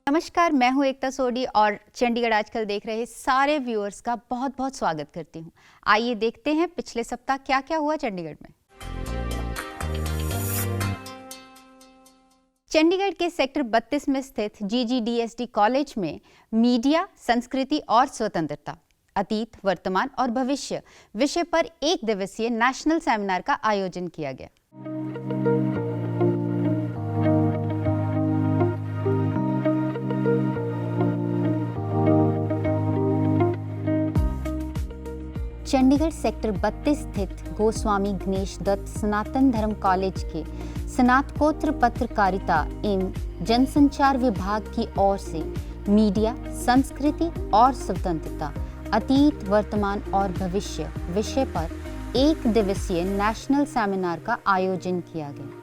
नमस्कार, मैं हूं एकता सोडी और चंडीगढ़ आजकल देख रहे सारे व्यूअर्स का बहुत बहुत स्वागत करती हूं। आइए देखते हैं पिछले सप्ताह क्या क्या हुआ चंडीगढ़ में। चंडीगढ़ के सेक्टर 32 में स्थित GGDSD कॉलेज में मीडिया, संस्कृति और स्वतंत्रता, अतीत, वर्तमान और भविष्य विषय पर एक दिवसीय नेशनल सेमिनार का आयोजन किया गया। चंडीगढ़ सेक्टर 32 स्थित गोस्वामी गणेश दत्त सनातन धर्म कॉलेज के स्नातकोत्तर पत्रकारिता एवं जनसंचार विभाग की ओर से मीडिया, संस्कृति और स्वतंत्रता, अतीत, वर्तमान और भविष्य विषय पर एक दिवसीय नेशनल सेमिनार का आयोजन किया गया।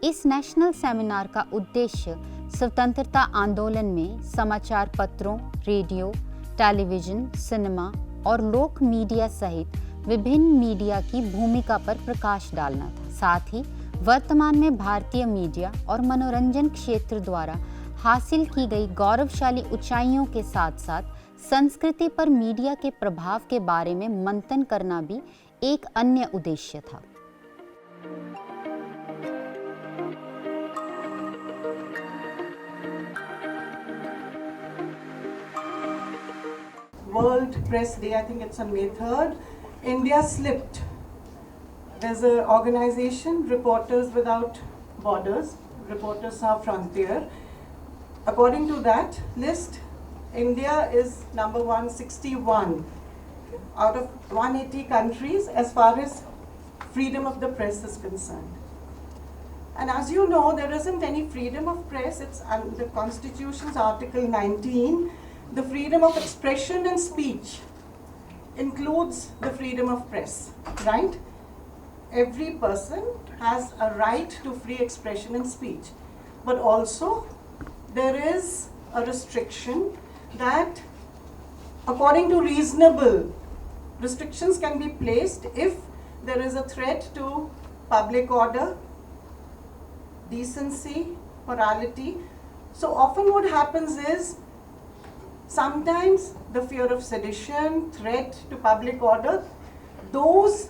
इस नेशनल सेमिनार का उद्देश्य स्वतंत्रता आंदोलन में समाचार पत्रों, रेडियो, टेलीविजन, सिनेमा और लोक मीडिया सहित विभिन्न मीडिया की भूमिका पर प्रकाश डालना था। साथ ही वर्तमान में भारतीय मीडिया और मनोरंजन क्षेत्र द्वारा हासिल की गई गौरवशाली ऊंचाइयों के साथ साथ संस्कृति पर मीडिया के प्रभाव के बारे में मंथन करना भी एक अन्य उद्देश्य था। World Press Day, I think it's on May 3rd, India slipped. There's an organization, Reporters Without Borders, Reporters Sans Frontier. According to that list, India is number 161 out of 180 countries as far as freedom of the press is concerned. And as you know, there isn't any freedom of press. It's under the Constitution's Article 19. The freedom of expression and speech includes the freedom of press, right? Every person has a right to free expression and speech. But also, there is a restriction that, according to reasonable restrictions, can be placed if there is a threat to public order, decency, morality. So often what happens is, sometimes the fear of sedition, threat to public order, those,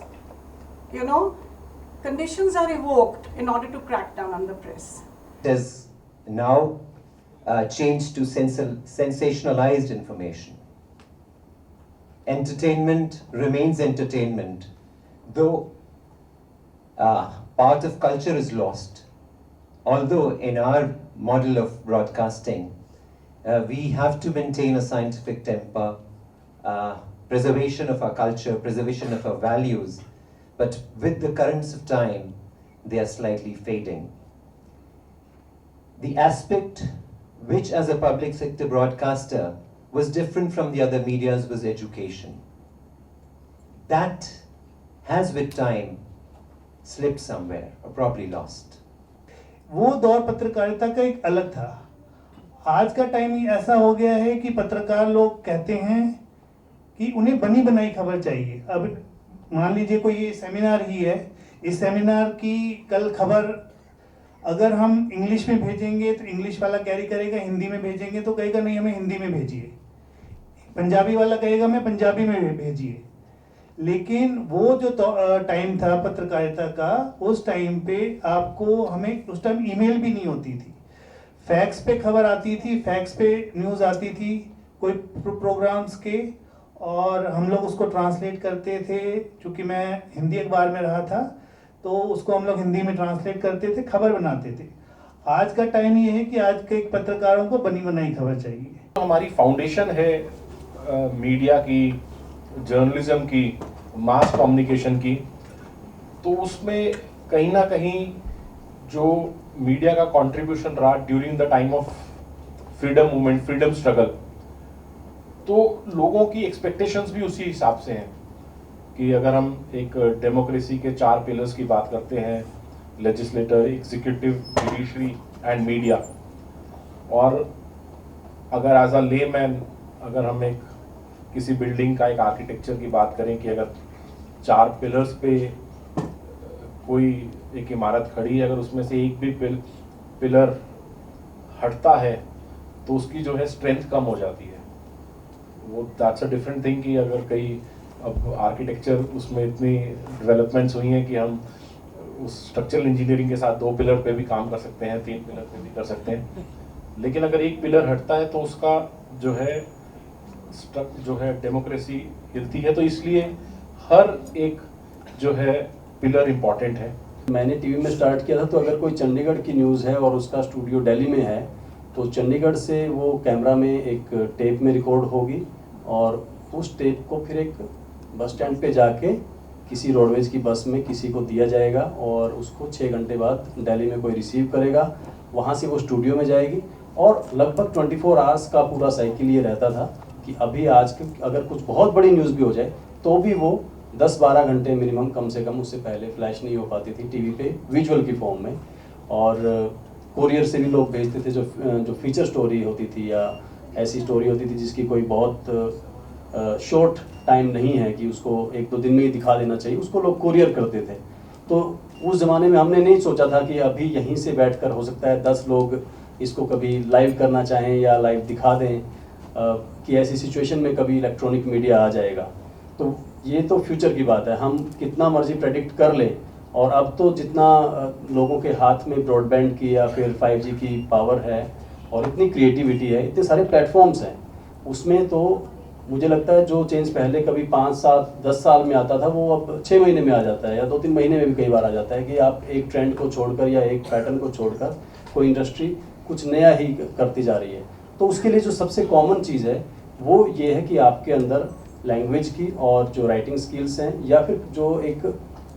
conditions are evoked in order to crack down on the press. It has now changed to sensationalized information. Entertainment remains entertainment, though part of culture is lost. Although in our model of broadcasting, we have to maintain a scientific temper, preservation of our culture, preservation of our values, but with the currents of time, they are slightly fading. The aspect which as a public sector broadcaster was different from the other medias was education. That has with time slipped somewhere or probably lost. वो दौर पत्रकारिता का एक अलग था। आज का time ही ऐसा हो गया है कि पत्रकार लोग कहते हैं कि उन्हें बनी बनाई खबर चाहिए। अब मान लीजिए कोई ये सेमिनार ही है, इस सेमिनार की कल खबर अगर हम इंग्लिश में भेजेंगे तो इंग्लिश वाला कैरी करेगा, हिंदी में भेजेंगे तो कहेगा नहीं हमें हिंदी में भेजिए, पंजाबी वाला कहेगा मैं पंजाबी में भेजिए। लेकिन वो जो टाइम था पत्रकारिता का, उस टाइम पे आपको हमें उस टाइम ईमेल भी नहीं होती थी, फैक्स पे खबर आती थी, फैक्स पे न्यूज़ आती थी कोई प्रोग्राम्स के, और हम लोग उसको ट्रांसलेट करते थे। चूँकि मैं हिंदी अखबार में रहा था तो उसको हम लोग हिंदी में ट्रांसलेट करते थे, खबर बनाते थे। आज का टाइम ये है कि आज के पत्रकारों को बनी बनाई खबर चाहिए। तो हमारी फाउंडेशन है मीडिया की, जर्नलिज्म की, मास कम्युनिकेशन की, तो उसमें कहीं ना कहीं जो मीडिया का कंट्रीब्यूशन रहा during the time of freedom movement, freedom struggle, तो लोगों की एक्सपेक्टेशंस भी उसी हिसाब से हैं कि अगर हम एक डेमोक्रेसी के 4 पिलर्स की बात करते हैं, legislator, executive, judiciary and media, और अगर एज अ लेमैन अगर हम एक किसी बिल्डिंग का एक आर्किटेक्चर की बात करें कि अगर 4 पिलर्स पे कोई एक इमारत खड़ी है, अगर उसमें से एक भी पिलर हटता है तो उसकी जो है स्ट्रेंथ कम हो जाती है। वो दैट्स अ डिफरेंट थिंग कि अगर कई अब आर्किटेक्चर उसमें इतनी डेवलपमेंट्स हुई हैं कि हम उस स्ट्रक्चरल इंजीनियरिंग के साथ 2 पिलर पे भी काम कर सकते हैं, 3 पिलर पे भी कर सकते हैं, लेकिन अगर एक पिलर हटता है तो उसका जो है डेमोक्रेसी हिलती है। तो इसलिए हर एक जो है पिलर इम्पॉर्टेंट है। मैंने टीवी में स्टार्ट किया था, तो अगर कोई चंडीगढ़ की न्यूज़ है और उसका स्टूडियो दिल्ली में है तो चंडीगढ़ से वो कैमरा में एक टेप में रिकॉर्ड होगी और उस टेप को फिर एक बस स्टैंड पे जाके किसी रोडवेज की बस में किसी को दिया जाएगा और उसको 6 घंटे बाद दिल्ली में कोई रिसीव करेगा, वहाँ से वो स्टूडियो में जाएगी। और लगभग 24 आवर्स का पूरा साइकिल ये रहता था कि अभी आज के अगर कुछ बहुत बड़ी न्यूज़ भी हो जाए तो भी वो 10-12 घंटे मिनिमम कम से कम उससे पहले फ्लैश नहीं हो पाती थी टीवी पे विजुअल की फॉर्म में। और कोरियर से भी लोग भेजते थे जो फीचर स्टोरी होती थी या ऐसी स्टोरी होती थी जिसकी कोई बहुत शॉर्ट टाइम नहीं है कि उसको 1-2 दिन में ही दिखा देना चाहिए, उसको लोग कोरियर करते थे। तो उस ज़माने में हमने नहीं सोचा था कि अभी यहीं से बैठकर हो सकता है 10 लोग इसको कभी लाइव करना चाहें या लाइव दिखा दें, कि ऐसी सिचुएशन में कभी इलेक्ट्रॉनिक मीडिया आ जाएगा। तो ये तो फ्यूचर की बात है, हम कितना मर्जी प्रेडिक्ट कर लें। और अब तो जितना लोगों के हाथ में ब्रॉडबैंड की या फिर 5G की पावर है और इतनी क्रिएटिविटी है, इतने सारे प्लेटफॉर्म्स हैं, उसमें तो मुझे लगता है जो चेंज पहले कभी 5-7-10 साल में आता था वो अब 6 महीने में आ जाता है या 2-3 महीने में भी कई बार आ जाता है कि आप एक ट्रेंड को छोड़कर या एक पैटर्न को छोड़कर कोई इंडस्ट्री कुछ नया ही करती जा रही है। तो उसके लिए जो सबसे कॉमन चीज़ है वो ये है कि आपके अंदर लैंग्वेज की और जो राइटिंग स्किल्स हैं या फिर जो एक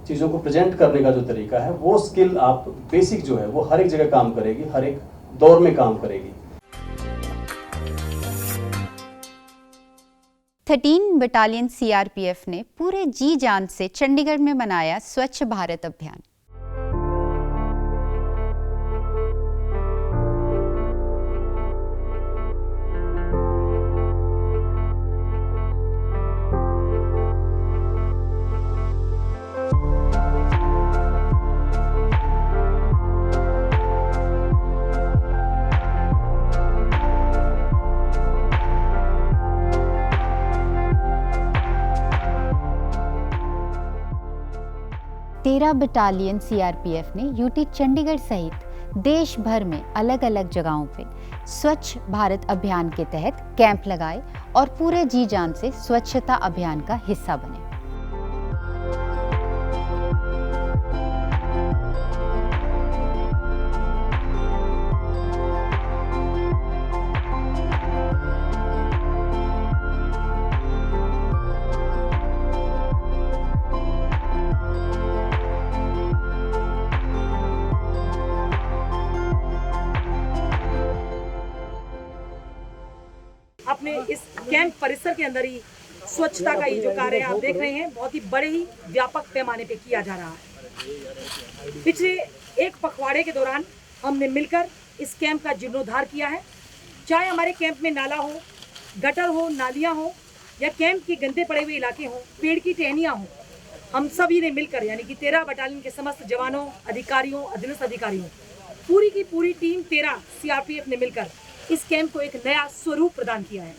चीज़ों को प्रेजेंट करने का जो तरीका है वो स्किल आप बेसिक जो है वो हर एक जगह काम करेगी, हर एक दौर में काम करेगी। 13 बटालियन सीआरपीएफ ने पूरे जी जान से चंडीगढ़ में मनाया स्वच्छ भारत अभियान। तेरह बटालियन सीआरपीएफ ने यूटी चंडीगढ़ सहित देश भर में अलग अलग जगहों पे स्वच्छ भारत अभियान के तहत कैंप लगाए और पूरे जी जान से स्वच्छता अभियान का हिस्सा बने। अपने इस कैंप परिसर के अंदर ही स्वच्छता का ये जो कार्य है आप देख रहे हैं, बहुत ही बड़े ही व्यापक पैमाने पे किया जा रहा है। पिछले एक पखवाड़े के दौरान हमने मिलकर इस कैंप का जीर्णोद्धार किया है। चाहे हमारे कैंप में नाला हो, गटर हो, नालियां हो या कैंप के गंदे पड़े हुए इलाके हों, पेड़ की टहनियां हों, हम सभी ने मिलकर यानी कि 13 बटालियन के समस्त जवानों, अधिकारियों, अधीनस्थ अधिकारियों, पूरी की पूरी टीम 13 सीआरपीएफ ने मिलकर इस कैंप को एक नया स्वरूप प्रदान किया है।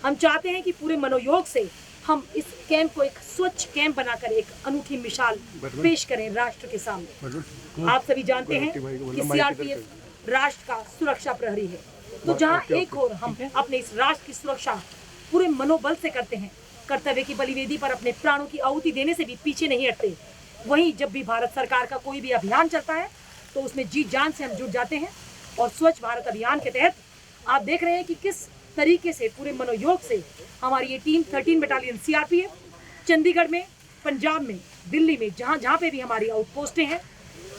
हम चाहते हैं कि पूरे मनोयोग से हम इस कैंप को एक स्वच्छ कैंप बनाकर एक अनूठी मिसाल पेश करें राष्ट्र के सामने। आप सभी जानते हैं कि सीआरपीएफ राष्ट्र का सुरक्षा प्रहरी है। तो जहां एक ओर हम अपने इस राष्ट्र की सुरक्षा पूरे मनोबल से करते हैं, कर्तव्य की बलिवेदी पर अपने प्राणों की आहुति देने से भी पीछे नहीं हटते, वहीं जब भी भारत सरकार का कोई भी अभियान चलता है तो उसमें जी जान से हम जुट जाते हैं। और स्वच्छ भारत अभियान के तहत आप देख रहे हैं कि किस तरीके से पूरे मनोयोग से हमारी ये टीम 13 बटालियन सीआरपीएफ चंडीगढ़ में, पंजाब में, दिल्ली में, जहाँ पे भी हमारी आउटपोस्टें हैं,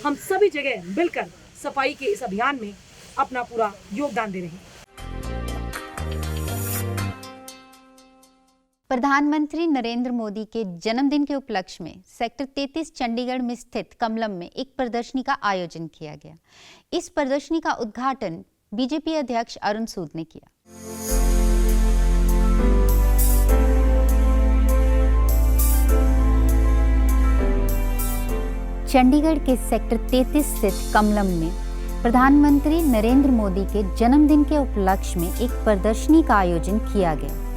हम सभी जगह मिलकर सफाई के इस अभियान में अपना पूरा योगदान दे रहे हैं। प्रधानमंत्री नरेंद्र मोदी के जन्मदिन के उपलक्ष्य में सेक्टर 33 चंडीगढ़ में स्थित कमलम में एक प्रदर्शनी का आयोजन किया गया। इस प्रदर्शनी का उद्घाटन बीजेपी अध्यक्ष अरुण सूद ने किया। चंडीगढ़ के सेक्टर 33 स्थित कमलम में प्रधानमंत्री नरेंद्र मोदी के जन्मदिन के उपलक्ष्य में एक प्रदर्शनी का आयोजन किया गया।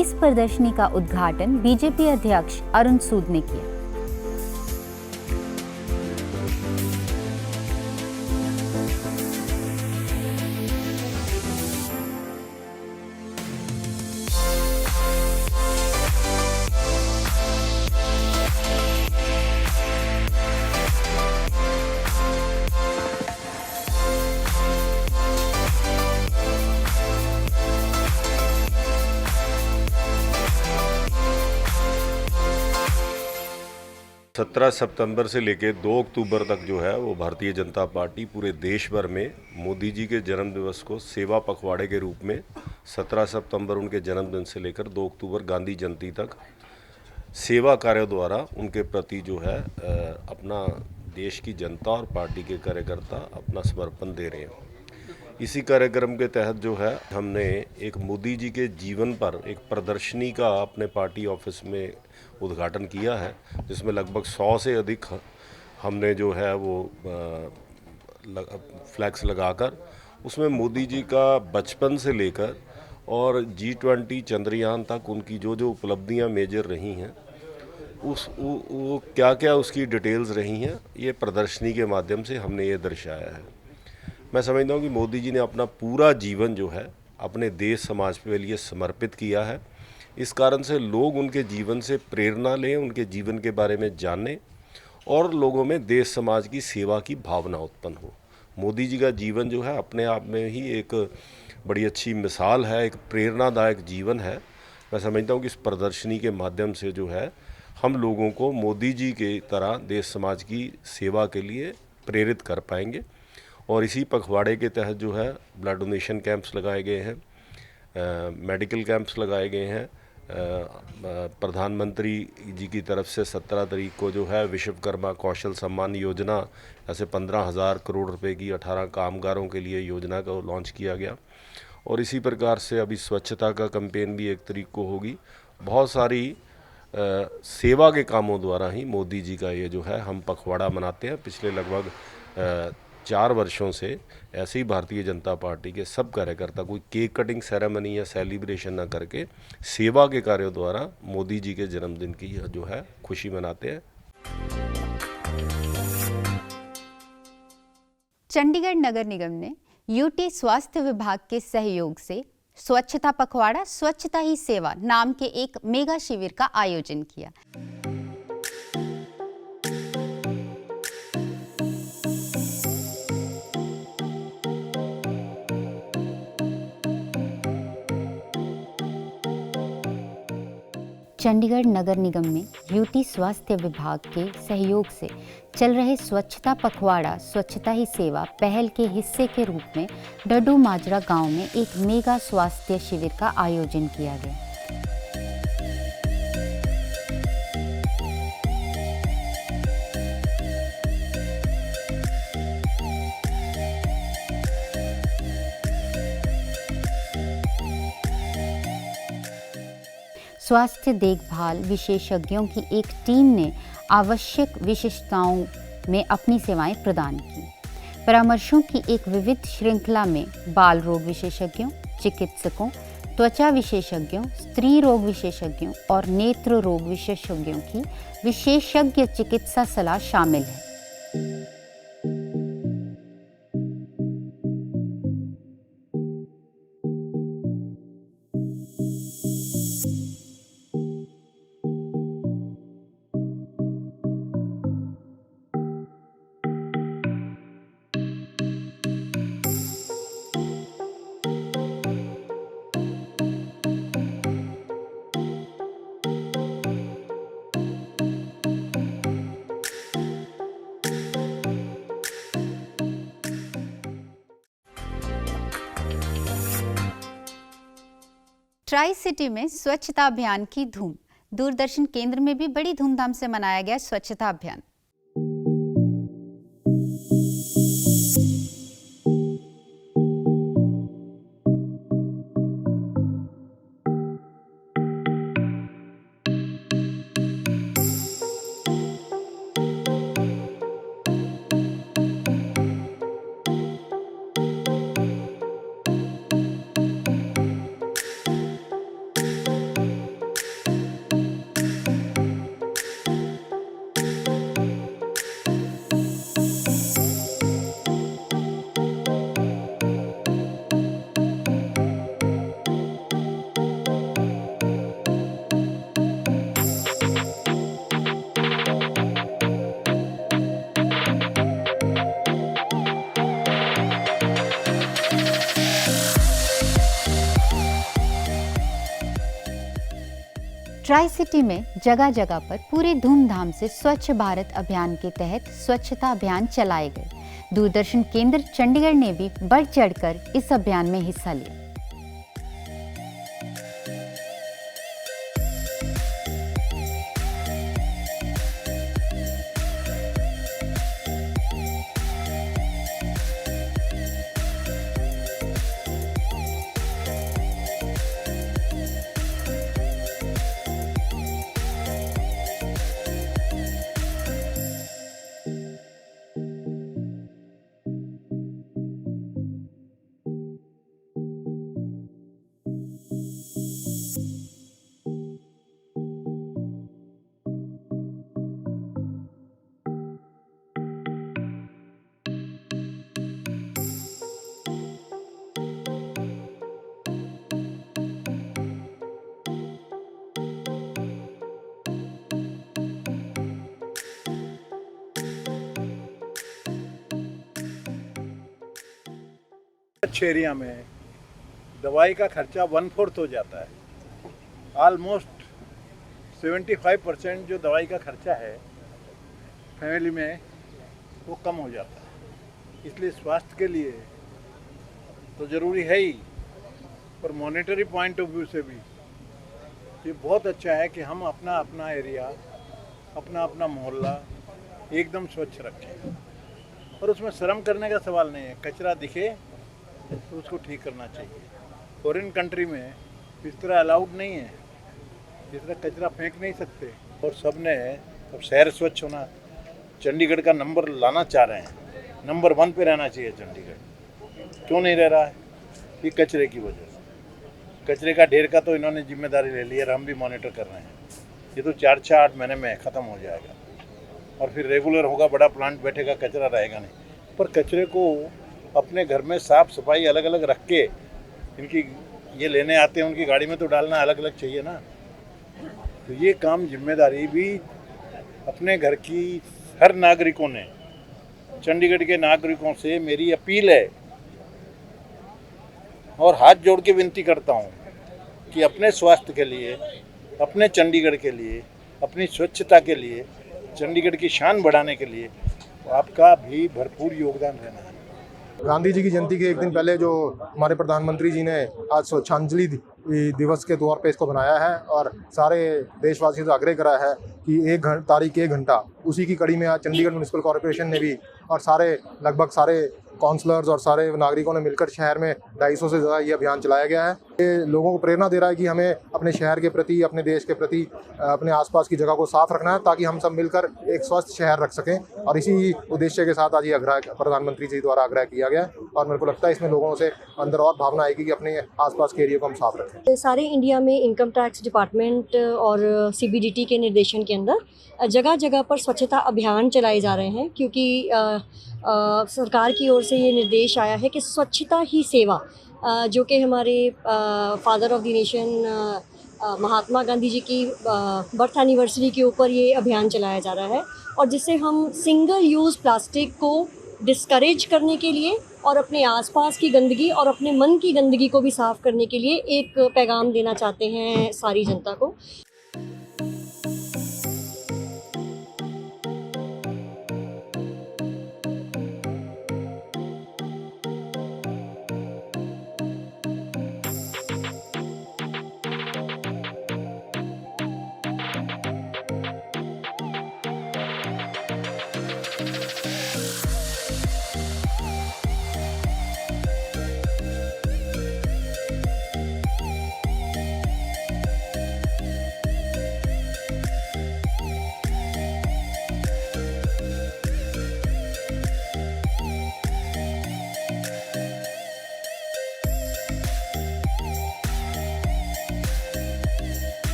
इस प्रदर्शनी का उद्घाटन बीजेपी अध्यक्ष अरुण सूद ने किया। सत्रह सितंबर से लेकर 2 अक्टूबर तक जो है वो भारतीय जनता पार्टी पूरे देश भर में मोदी जी के जन्म दिवस को सेवा पखवाड़े के रूप में 17 सितंबर उनके जन्मदिन से लेकर 2 अक्टूबर गांधी जयंती तक सेवा कार्यों द्वारा उनके प्रति जो है अपना देश की जनता और पार्टी के कार्यकर्ता अपना समर्पण दे रहे हैं। इसी कार्यक्रम के तहत जो है हमने एक मोदी जी के जीवन पर एक प्रदर्शनी का अपने पार्टी ऑफिस में उद्घाटन किया है, जिसमें लगभग 100 से अधिक हमने जो है वो फ्लैक्स लगाकर उसमें मोदी जी का बचपन से लेकर और G20 चंद्रयान तक उनकी जो जो उपलब्धियां मेजर रही हैं वो क्या क्या उसकी डिटेल्स रही हैं, ये प्रदर्शनी के माध्यम से हमने ये दर्शाया है। मैं समझता हूँ कि मोदी जी ने अपना पूरा जीवन जो है अपने देश समाज के लिए समर्पित किया है। इस कारण से लोग उनके जीवन से प्रेरणा लें, उनके जीवन के बारे में जानें और लोगों में देश समाज की सेवा की भावना उत्पन्न हो। मोदी जी का जीवन जो है अपने आप में ही एक बड़ी अच्छी मिसाल है, एक प्रेरणादायक जीवन है। मैं समझता हूँ कि इस प्रदर्शनी के माध्यम से जो है हम लोगों को मोदी जी के तरह देश समाज की सेवा के लिए प्रेरित कर पाएंगे। और इसी पखवाड़े के तहत जो है ब्लड डोनेशन कैंप्स लगाए गए हैं, मेडिकल कैंप्स लगाए गए हैं। प्रधानमंत्री जी की तरफ से 17 तारीख को जो है विश्वकर्मा कौशल सम्मान योजना, ऐसे 15,000 करोड़ रुपए की 18 कामगारों के लिए योजना को लॉन्च किया गया। और इसी प्रकार से अभी स्वच्छता का कैंपेन भी 1 तारीख को होगी। बहुत सारी सेवा के कामों द्वारा ही मोदी जी का ये जो है हम पखवाड़ा मनाते हैं। पिछले लगभग 4 वर्षों से ऐसे ही भारतीय जनता पार्टी के सब कार्यकर्ता कोई केक कटिंग सेरेमनी या सेलिब्रेशन न करके सेवा के कार्यों द्वारा मोदी जी के जन्मदिन की जो है खुशी मनाते हैं। चंडीगढ़ नगर निगम ने यूटी स्वास्थ्य विभाग के सहयोग से स्वच्छता पखवाड़ा स्वच्छता ही सेवा नाम के एक मेगा शिविर का आयोजन किया। चंडीगढ़ नगर निगम में यूटी स्वास्थ्य विभाग के सहयोग से चल रहे स्वच्छता पखवाड़ा स्वच्छता ही सेवा पहल के हिस्से के रूप में डड्डू माजरा गांव में एक मेगा स्वास्थ्य शिविर का आयोजन किया गया। स्वास्थ्य देखभाल विशेषज्ञों की एक टीम ने आवश्यक विशेषताओं में अपनी सेवाएं प्रदान की। परामर्शों की एक विविध श्रृंखला में बाल रोग विशेषज्ञों, चिकित्सकों, त्वचा विशेषज्ञों, स्त्री रोग विशेषज्ञों और नेत्र रोग विशेषज्ञों की विशेषज्ञ चिकित्सा सलाह शामिल है। ट्राई सिटी में स्वच्छता अभियान की धूम। दूरदर्शन केंद्र में भी बड़ी धूमधाम से मनाया गया स्वच्छता अभियान। ट्राई सिटी में जगह जगह पर पूरे धूमधाम से स्वच्छ भारत अभियान के तहत स्वच्छता अभियान चलाए गए। दूरदर्शन केंद्र चंडीगढ़ ने भी बढ़ चढ़कर इस अभियान में हिस्सा लिया। स्वच्छ एरिया में दवाई का खर्चा 1/4 हो जाता है। ऑलमोस्ट 75% जो दवाई का खर्चा है फैमिली में वो कम हो जाता है। इसलिए स्वास्थ्य के लिए तो ज़रूरी है ही, पर मॉनेटरी पॉइंट ऑफ व्यू से भी ये बहुत अच्छा है कि हम अपना अपना एरिया, अपना अपना मोहल्ला एकदम स्वच्छ रखें। और उसमें शर्म करने का सवाल नहीं है। कचरा दिखे तो उसको ठीक करना चाहिए। फॉरेन कंट्री में इस तरह अलाउड नहीं है, इस तरह कचरा फेंक नहीं सकते। और सब ने अब शहर स्वच्छ होना, चंडीगढ़ का नंबर लाना चाह रहे हैं। नंबर 1 पे रहना चाहिए चंडीगढ़। क्यों नहीं रह रहा है? ये कचरे की वजह से। कचरे का ढेर का तो इन्होंने जिम्मेदारी ले ली है, हम भी मॉनिटर कर रहे हैं। ये तो 4-8 महीने में ख़त्म हो जाएगा और फिर रेगुलर होगा, बड़ा प्लांट बैठेगा, कचरा रहेगा नहीं। पर कचरे को अपने घर में साफ़ सफाई अलग अलग रख के, इनकी ये लेने आते हैं उनकी गाड़ी में तो डालना अलग अलग चाहिए ना। तो ये काम जिम्मेदारी भी अपने घर की हर नागरिकों ने, चंडीगढ़ के नागरिकों से मेरी अपील है और हाथ जोड़ के विनती करता हूँ कि अपने स्वास्थ्य के लिए, अपने चंडीगढ़ के लिए, अपनी स्वच्छता के लिए, चंडीगढ़ की शान बढ़ाने के लिए आपका भी भरपूर योगदान रहना है। गांधी जी की जयंती के एक दिन पहले जो हमारे प्रधानमंत्री जी ने आज स्वच्छांजलि दिवस के तौर पे इसको बनाया है और सारे देशवासियों से आग्रह करा है कि 1 घंटा उसी की कड़ी में आज चंडीगढ़ म्यूनिसिपल कॉर्पोरेशन ने भी और सारे लगभग सारे काउंसलर्स और सारे नागरिकों ने मिलकर शहर में 250 से ज़्यादा ये अभियान चलाया गया है। ये लोगों को प्रेरणा दे रहा है कि हमें अपने शहर के प्रति, अपने देश के प्रति, अपने आसपास की जगह को साफ रखना है ताकि हम सब मिलकर एक स्वस्थ शहर रख सकें। और इसी उद्देश्य के साथ आज ये आग्रह प्रधानमंत्री जी द्वारा आग्रह किया गया और मेरे को लगता है इसमें लोगों से अंदर और भावना आएगी कि अपने आसपास के एरिया को हम साफ रखें। सारे इंडिया में इनकम टैक्स डिपार्टमेंट और CBDT के निर्देशन के अंदर जगह जगह पर स्वच्छता अभियान चलाए जा रहे हैं, क्योंकि सरकार की ओर से ये निर्देश आया है कि स्वच्छता ही सेवा, जो कि हमारे father of the nation Mahatma Gandhi ji की बर्थ एनिवर्सरी के ऊपर ये अभियान चलाया जा रहा है और जिससे हम सिंगल यूज़ प्लास्टिक को डिस्करेज करने के लिए और अपने आसपास की गंदगी और अपने मन की गंदगी को भी साफ़ करने के लिए एक पैगाम देना चाहते हैं सारी जनता को।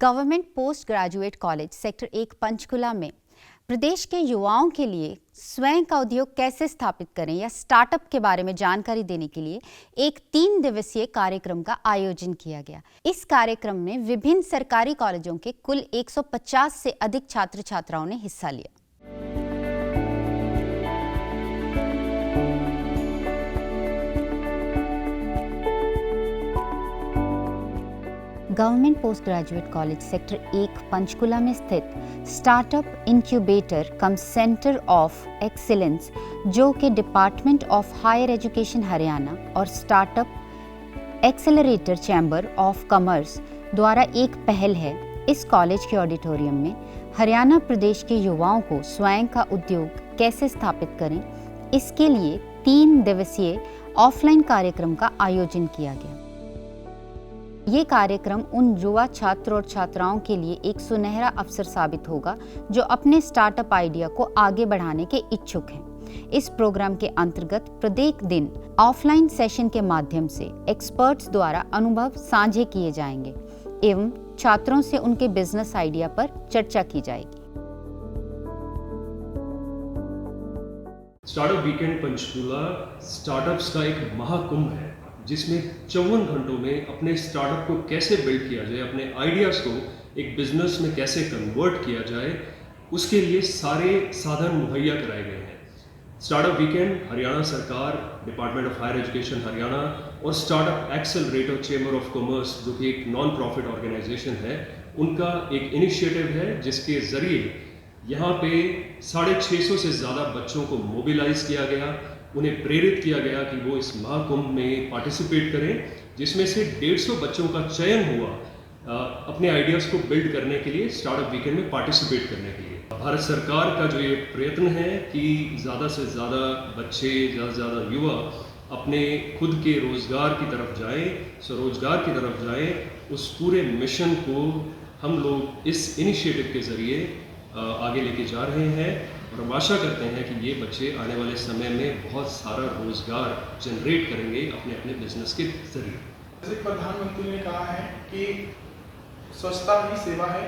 Government post graduate college sector 1 Panchkula में प्रदेश के युवाओं के लिए स्वयं का उद्योग कैसे स्थापित करें या स्टार्टअप के बारे में जानकारी देने के लिए एक 3 दिवसीय कार्यक्रम का आयोजन किया गया। इस कार्यक्रम में विभिन्न सरकारी कॉलेजों के कुल 150 से अधिक छात्र छात्राओं ने हिस्सा लिया। Government post graduate college sector 1 Panchkula में स्थित startup incubator cum centre of excellence, जो कि department of higher education Haryana और startup accelerator chamber of commerce द्वारा एक पहल है। इस कॉलेज के ऑडिटोरियम में हरियाणा प्रदेश के युवाओं को स्वयं का उद्योग कैसे स्थापित करें, इसके लिए 3 दिवसीय ऑफलाइन कार्यक्रम का आयोजन किया गया। ये कार्यक्रम उन युवा छात्र और छात्राओं के लिए एक सुनहरा अवसर साबित होगा जो अपने स्टार्टअप आइडिया को आगे बढ़ाने के इच्छुक हैं। इस प्रोग्राम के अंतर्गत प्रत्येक दिन ऑफलाइन सेशन के माध्यम से एक्सपर्ट्स द्वारा अनुभव साझे किए जाएंगे एवं छात्रों से उनके बिजनेस आइडिया पर चर्चा की जाएगी। स्टार्टअप वीकेंड पंचकुला स्टार्टअप्स का एक महाकुंभ है, जिसमें 54 घंटों में अपने स्टार्टअप को कैसे बिल्ड किया जाए, अपने आइडियाज़ को एक बिजनेस में कैसे कन्वर्ट किया जाए, उसके लिए सारे साधन मुहैया कराए गए हैं। स्टार्टअप वीकेंड हरियाणा सरकार, department of higher education Haryana और startup accelerator chamber of commerce, जो कि एक नॉन प्रॉफिट ऑर्गेनाइजेशन है, उनका एक इनिशिएटिव है, जिसके ज़रिए यहाँ पे 650 से ज़्यादा बच्चों को मोबिलाइज किया गया, उन्हें प्रेरित किया गया कि वो इस महाकुंभ में पार्टिसिपेट करें, जिसमें से 150 बच्चों का चयन हुआ अपने आइडियाज़ को बिल्ड करने के लिए, स्टार्टअप वीकेंड में पार्टिसिपेट करने के लिए। भारत सरकार का जो ये प्रयत्न है कि ज़्यादा से ज़्यादा बच्चे, ज़्यादा से ज़्यादा युवा अपने खुद के रोज़गार की तरफ जाएं, स्वरोजगार की तरफ जाएं, उस पूरे मिशन को हम लोग इस इनिशिएटिव के ज़रिए आगे लेके जा रहे हैं और हम आशा करते हैं कि ये बच्चे आने वाले समय में बहुत सारा रोज़गार जनरेट करेंगे अपने अपने बिजनेस के जरिए। जैसे प्रधानमंत्री ने कहा है कि स्वच्छता ही सेवा है,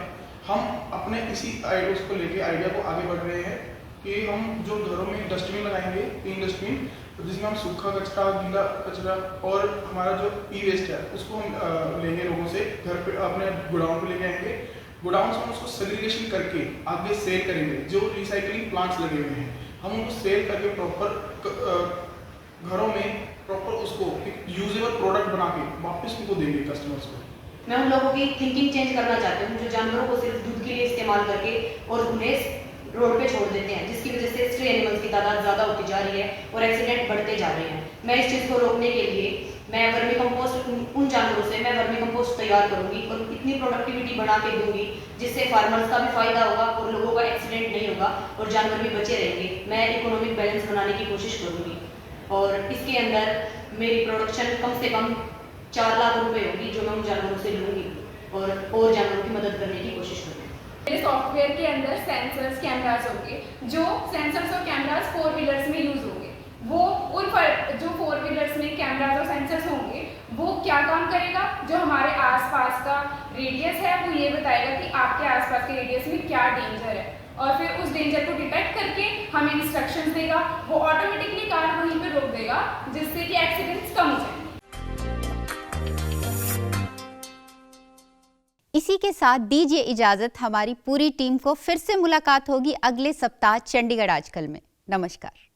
हम अपने इसी आइडिया को लेके आइडिया को आगे बढ़ रहे हैं कि हम जो घरों में डस्टबिन लगाएंगे, 3 डस्टबिन, जिसमें हम सूखा कचरा, गीला कचरा और हमारा जो ई वेस्ट है उसको हम लेंगे लोगों से, घर पे अपने गोडाउन पे लेके आएंगे। गोडाउन से हम उसको सेग्रीगेशन करके आगे सेल करेंगे। जो रिसाइकलिंग प्लांट्स लगे हुए हैं हम उनको सेल करके प्रॉपर घरों में प्रॉपर उसको एक यूजेबल प्रोडक्ट बना के वापस उनको देंगे कस्टमर्स को। मैं उन लोगों की थिंकिंग चेंज करना चाहती हूँ जो जानवरों को सिर्फ दूध के लिए इस्तेमाल करके और उन्हें रोड पे छोड़ देते हैं, जिसकी वजह से स्ट्रे एनिमल्स की तादाद ज़्यादा होती जा रही है और एक्सीडेंट बढ़ते जा रहे हैं। मैं इस चीज़ को रोकने के लिए मैं वर्मी कंपोस्ट उन जानवरों से मैं वर्मी कंपोस्ट तैयार करूंगी और इतनी प्रोडक्टिविटी बढ़ा के दूंगी जिससे फार्मर्स का भी फायदा होगा और लोगों का एक्सीडेंट नहीं होगा और जानवर भी बचे रहेंगे। मैं इकोनॉमिक बैलेंस बनाने की कोशिश करूंगी और इसके अंदर मेरी प्रोडक्शन कम से कम 4 लाख रुपए होगी जो मैं उन जानवरों से लूँगी और जानवरों की मदद करने की कोशिश करूँगी। मेरे सॉफ्टवेयर के अंदर सेंसर्स, कैमरास होंगे, जो सेंसर्स और कैमरास 4 व्हीलर्स में यूज होंगे। वो उन पर जो 4 व्हीलर्स में कैमरास और सेंसर्स होंगे वो क्या काम करेगा, जो हमारे आसपास का रेडियस है वो ये बताएगा कि आपके आसपास के रेडियस में क्या डेंजर है और फिर उस डेंजर को डिटेक्ट करके हमें इंस्ट्रक्शंस देगा। वो ऑटोमेटिकली कार वहीं पे रोक देगा जिससे कि एक्सीडेंट्स कम हो जाए। इसी के साथ दीजिए इजाजत। हमारी पूरी टीम को फिर से मुलाकात होगी अगले सप्ताह चंडीगढ़ आजकल में। नमस्कार।